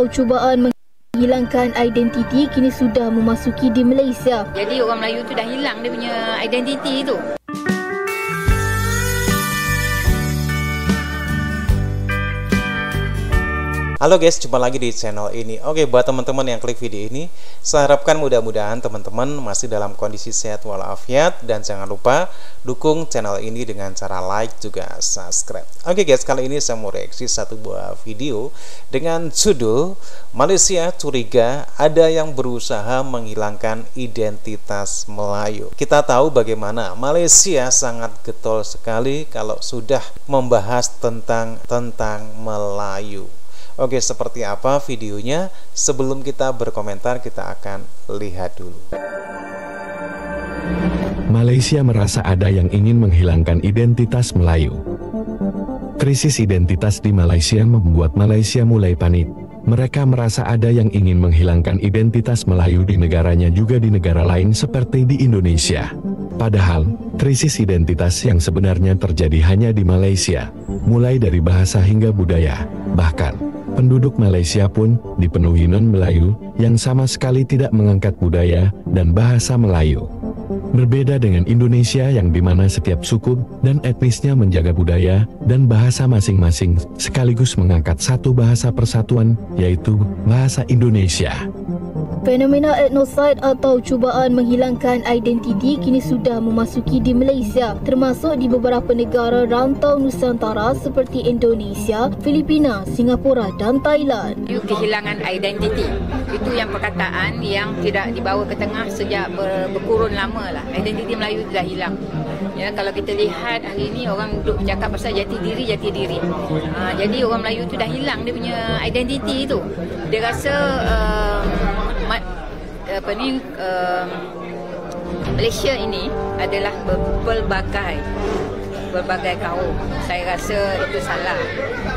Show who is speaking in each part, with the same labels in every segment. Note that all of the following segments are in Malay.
Speaker 1: cubaan menghilangkan identiti kini sudah memasuki di Malaysia.
Speaker 2: Jadi orang Melayu tu dah hilang dia punya identiti tu.
Speaker 3: Halo guys, jumpa lagi di channel ini. Oke, buat teman-teman yang klik video ini, saya harapkan mudah-mudahan teman-teman masih dalam kondisi sehat walafiat, dan jangan lupa dukung channel ini dengan cara like juga subscribe. Oke guys, kali ini saya mau reaksi satu buah video dengan judul Malaysia curiga ada yang berusaha menghilangkan identitas Melayu. Kita tahu bagaimana Malaysia sangat getol sekali kalau sudah membahas tentang Melayu. Oke, seperti apa videonya? Sebelum kita berkomentar, kita akan lihat dulu.
Speaker 4: Malaysia merasa ada yang ingin menghilangkan identitas Melayu. Krisis identitas di Malaysia membuat Malaysia mulai panik. Mereka merasa ada yang ingin menghilangkan identitas Melayu di negaranya juga di negara lain seperti di Indonesia. Padahal, krisis identitas yang sebenarnya terjadi hanya di Malaysia, mulai dari bahasa hingga budaya. Bahkan, penduduk Malaysia pun dipenuhi non-Melayu yang sama sekali tidak mengangkat budaya dan bahasa Melayu. Berbeda dengan Indonesia yang dimana setiap suku dan etnisnya menjaga budaya dan bahasa masing-masing sekaligus mengangkat satu bahasa persatuan, yaitu bahasa Indonesia.
Speaker 1: Fenomena etnosid atau cubaan menghilangkan identiti kini sudah memasuki di Malaysia, termasuk di beberapa negara rantau Nusantara seperti Indonesia, Filipina, Singapura dan Thailand.
Speaker 2: Kehilangan identiti, itu yang perkataan yang tidak dibawa ke tengah sejak berkurun lama lah. Identiti Melayu sudah hilang. Ya, kalau kita lihat hari ini orang duduk bercakap pasal jati diri. Jadi orang Melayu tu dah hilang dia punya identiti tu. Dia rasa Malaysia ini adalah berbagai kaum. Saya rasa itu salah.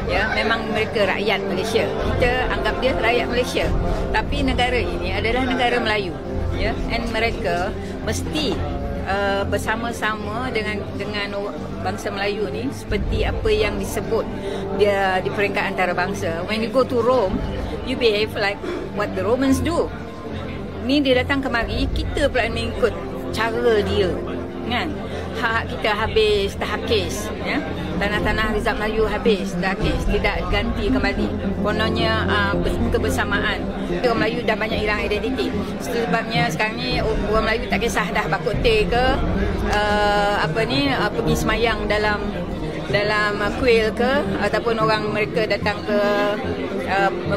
Speaker 2: Ya, memang mereka rakyat Malaysia. Kita anggap dia rakyat Malaysia. Tapi negara ini adalah negara Melayu. Ya, and mereka mesti bersama-sama dengan bangsa Melayu ni seperti apa yang disebut dia di peringkat antarabangsa. When you go to Rome, you behave like what the Romans do. Ni dia datang kemari, kita pula mengikut cara dia, kan? Hak kita habis, tahakis, ya. Tanah-tanah Rizab Melayu habis, tahakis, tidak ganti kembali. Kononnya kebersamaan. Orang Melayu dah banyak hilang identiti. Sebabnya sekarang ni orang Melayu tak kisah dah bakut teh ke pergi semayang dalam kuil ke, ataupun orang mereka datang ke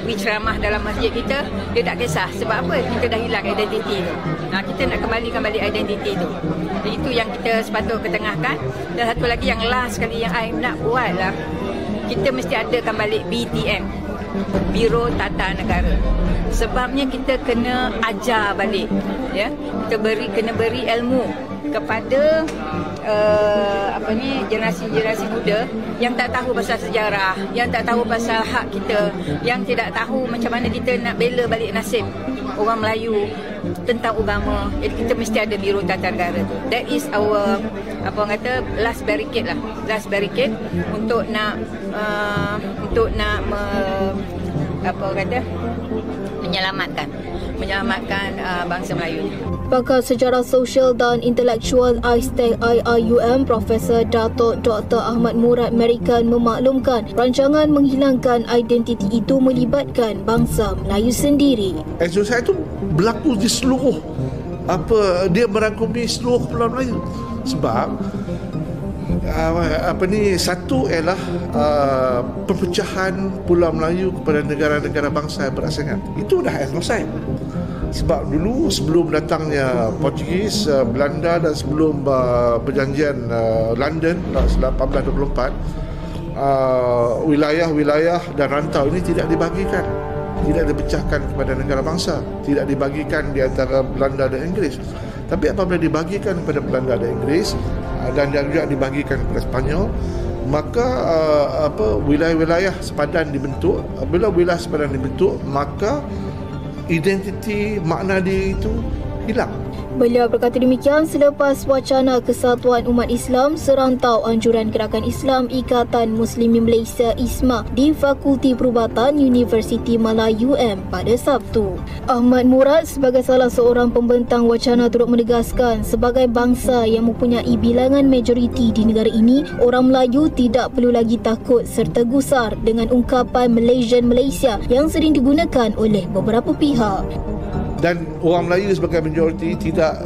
Speaker 2: beri ceramah dalam masjid kita, dia tak kisah. Sebab apa? Kita dah hilang identiti tu. Nah, kita nak kembali identiti tu. Itu yang kita sepatutnya ketengahkan. Dan satu lagi yang last sekali yang I nak buat lah, kita mesti adakan balik BTN, Biro Tata Negara. Sebabnya kita kena ajar balik, ya. Kita kena beri ilmu kepada generasi muda yang tak tahu pasal sejarah, yang tak tahu pasal hak kita, yang tidak tahu macam mana kita nak bela balik nasib orang Melayu tentang agama. Jadi kita mesti ada Biro Tata Negara tu. That is our last barricade lah, untuk nak menyelamatkan bangsa Melayu.
Speaker 1: Pakar Sejarah Sosial dan Intelektual ISTEC IIUM Profesor Datuk Dr. Ahmad Murad Merican memaklumkan rancangan menghilangkan identiti itu melibatkan bangsa Melayu sendiri.
Speaker 5: Eksersis itu berlaku di seluruh dia merangkumi seluruh Pulau Melayu. Sebab satu ialah perpecahan Pulau Melayu kepada negara-negara bangsa yang berasingan. Itu dah etnosid. Sebab dulu sebelum datangnya Portugis, Belanda dan sebelum perjanjian London 1824, wilayah-wilayah dan rantau ini tidak dibagikan, tidak dipecahkan kepada negara bangsa, tidak dibagikan di antara Belanda dan Inggeris. Tapi apabila dibagikan kepada Belanda dan Inggeris dan juga dibagikan kepada Spanyol, maka wilayah-wilayah sepadan dibentuk. Bila wilayah sepadan dibentuk, maka identiti makna diri itu hilang.
Speaker 1: Beliau berkata demikian selepas wacana Kesatuan Umat Islam serantau anjuran Gerakan Islam Ikatan Muslimin Malaysia ISMA di Fakulti Perubatan Universiti Melayu UM pada Sabtu. Ahmad Murad sebagai salah seorang pembentang wacana turut menegaskan sebagai bangsa yang mempunyai bilangan majoriti di negara ini, orang Melayu tidak perlu lagi takut serta gusar dengan ungkapan Malaysian Malaysia yang sering digunakan oleh beberapa pihak.
Speaker 5: Dan orang Melayu sebagai majoriti tidak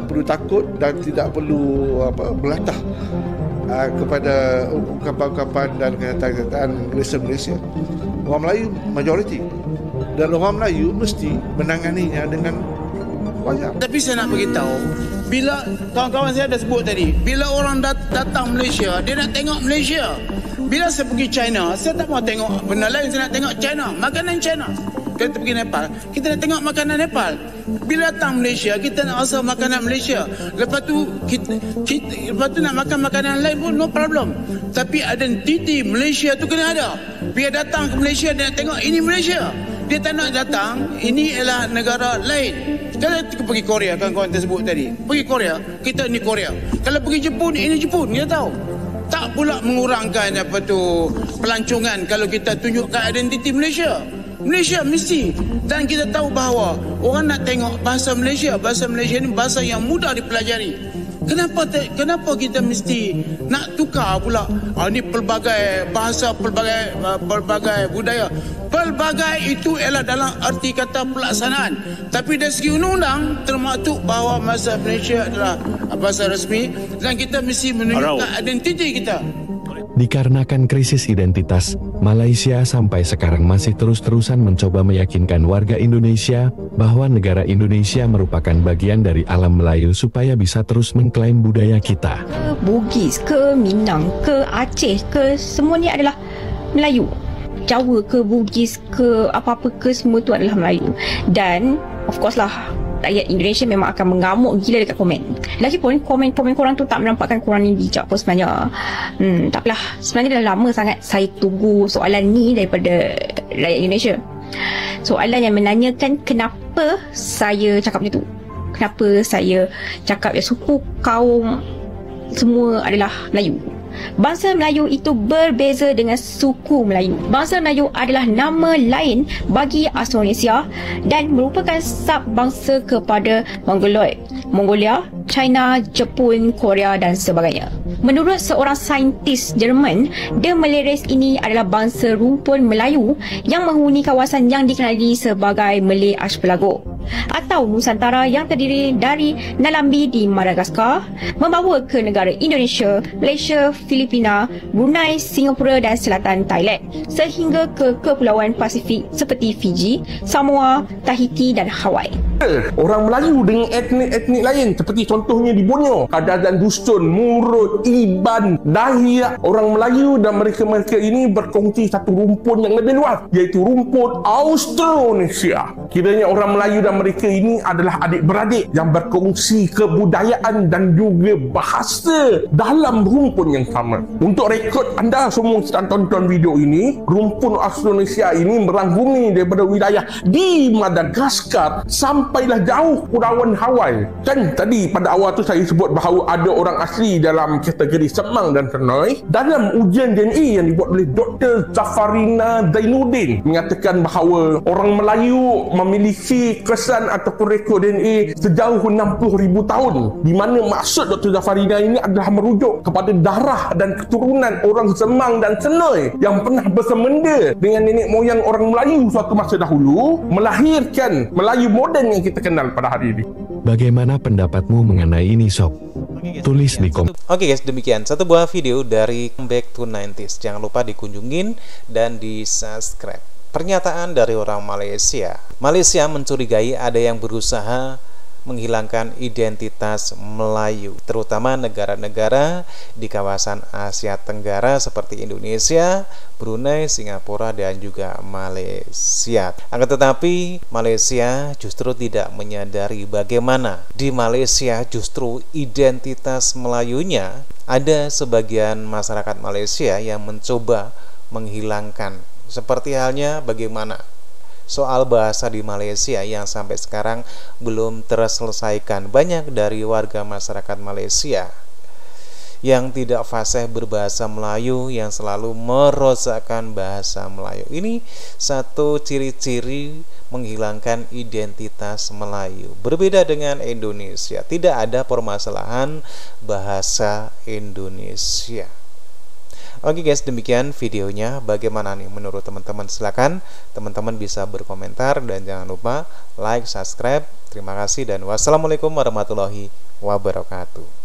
Speaker 5: perlu takut dan tidak perlu belatah kepada ungkapan-ungkapan dan kenyataan Malaysia. Orang Melayu majoriti dan orang Melayu mesti menanganinya dengan wajar.
Speaker 6: Tapi saya nak beritahu, bila kawan-kawan saya dah sebut tadi, bila orang datang Malaysia, dia nak tengok Malaysia. Bila saya pergi China, saya tak mau tengok benda lain, saya nak tengok China, makanan China. Kita pergi Nepal, kita nak tengok makanan Nepal. Bila datang Malaysia, kita nak rasa makanan Malaysia. Lepas tu nak makan makanan lain pun no problem. Tapi identiti Malaysia tu kena ada. Biar datang ke Malaysia, dia nak tengok ini Malaysia. Dia tak nak datang, ini adalah negara lain. Kalau kita pergi Korea, kawan-kawan tersebut tadi, pergi Korea, kita ni Korea. Kalau pergi Jepun, ini Jepun, kita tahu. Tak pula mengurangkan pelancongan kalau kita tunjukkan identiti Malaysia. Malaysia mesti, dan kita tahu bahawa orang nak tengok bahasa Malaysia ni bahasa yang mudah dipelajari. Kenapa kita mesti nak tukar pula? Ini pelbagai bahasa, pelbagai budaya. Pelbagai itu ialah dalam arti kata pelaksanaan. Tapi dari segi undang-undang termaktub bahawa bahasa Malaysia adalah bahasa rasmi dan kita mesti menunjukkan identiti kita.
Speaker 4: Dikarenakan krisis identitas, Malaysia sampai sekarang masih terus-terusan mencoba meyakinkan warga Indonesia bahwa negara Indonesia merupakan bagian dari alam Melayu supaya bisa terus mengklaim budaya kita.
Speaker 7: Ke Bugis, ke Minang, ke Aceh, ke semua ni adalah Melayu. Jawa ke Bugis ke apa-apa ke semua tu adalah Melayu. Dan of course lah, rakyat Indonesia memang akan mengamuk gila dekat komen. Lagipun komen korang tu tak menampakkan korang ni bijak pun sebenarnya. Taklah, sebenarnya dah lama sangat saya tunggu soalan ni daripada rakyat Indonesia. Soalan yang menanyakan kenapa saya cakap macam tu. Kenapa saya cakap suku kaum semua adalah Melayu. Bangsa Melayu itu berbeza dengan suku Melayu. Bangsa Melayu adalah nama lain bagi Austronesia dan merupakan sub-bangsa kepada Mongoloid, Mongolia, China, Jepun, Korea dan sebagainya. Menurut seorang saintis Jerman, The Malays ini adalah bangsa rumpun Melayu yang menghuni kawasan yang dikenali sebagai Malay Archipelago atau Nusantara yang terdiri dari Nalambi di Madagaskar, membawa ke negara Indonesia, Malaysia, Filipina, Brunei, Singapura dan selatan Thailand, sehingga ke Kepulauan Pasifik seperti Fiji, Samoa, Tahiti dan Hawaii.
Speaker 8: Orang Melayu dengan etnik-etnik lain seperti contohnya di Borneo, Kadazan Dusun, Murut, Iban, Dahiak. Orang Melayu dan mereka ini berkongsi satu rumpun yang lebih luas, iaitu rumpun Austronesia. Kiranya orang Melayu dan mereka ini adalah adik-beradik yang berkongsi kebudayaan dan juga bahasa dalam rumpun yang sama. Untuk rekod anda semua sedang tonton video ini, rumpun Austronesia ini merangkumi daripada wilayah di Madagaskar sampailah jauh Pulauan Hawaii. Kan tadi pada awal tu saya sebut bahawa ada orang asli dalam kategori Semang dan Senoi. Dalam ujian DNA yang dibuat oleh Dr. Zafarina Zainuddin mengatakan bahawa orang Melayu memiliki kesan ataupun rekod DNA sejauh 60,000 tahun, di mana maksud Dr. Zafarina ini adalah merujuk kepada darah dan keturunan orang Semang dan Senoi yang pernah bersemenda dengan nenek moyang orang Melayu suatu masa dahulu, melahirkan Melayu moden yang kita kenal pada hari ini.
Speaker 4: Bagaimana pendapatmu mengenai ini, Sob? Tulis di komen.
Speaker 3: Oke guys, demikian satu buah video dari Back to 90s. Jangan lupa dikunjungin dan di subscribe. Pernyataan dari orang Malaysia. Malaysia mencurigai ada yang berusaha menghilangkan identitas Melayu, terutama negara-negara di kawasan Asia Tenggara seperti Indonesia, Brunei, Singapura, dan juga Malaysia. Akan tetapi, Malaysia justru tidak menyadari bagaimana di Malaysia justru identitas Melayunya ada sebagian masyarakat Malaysia yang mencoba menghilangkan. Seperti halnya bagaimana soal bahasa di Malaysia yang sampai sekarang belum terselesaikan. Banyak dari warga masyarakat Malaysia yang tidak fasih berbahasa Melayu, yang selalu merosakkan bahasa Melayu. Ini satu ciri-ciri menghilangkan identitas Melayu. Berbeda dengan Indonesia, tidak ada permasalahan bahasa Indonesia. Oke guys, demikian videonya. Bagaimana nih menurut teman-teman? Silakan teman-teman bisa berkomentar dan jangan lupa like, subscribe. Terima kasih dan wassalamualaikum warahmatullahi wabarakatuh.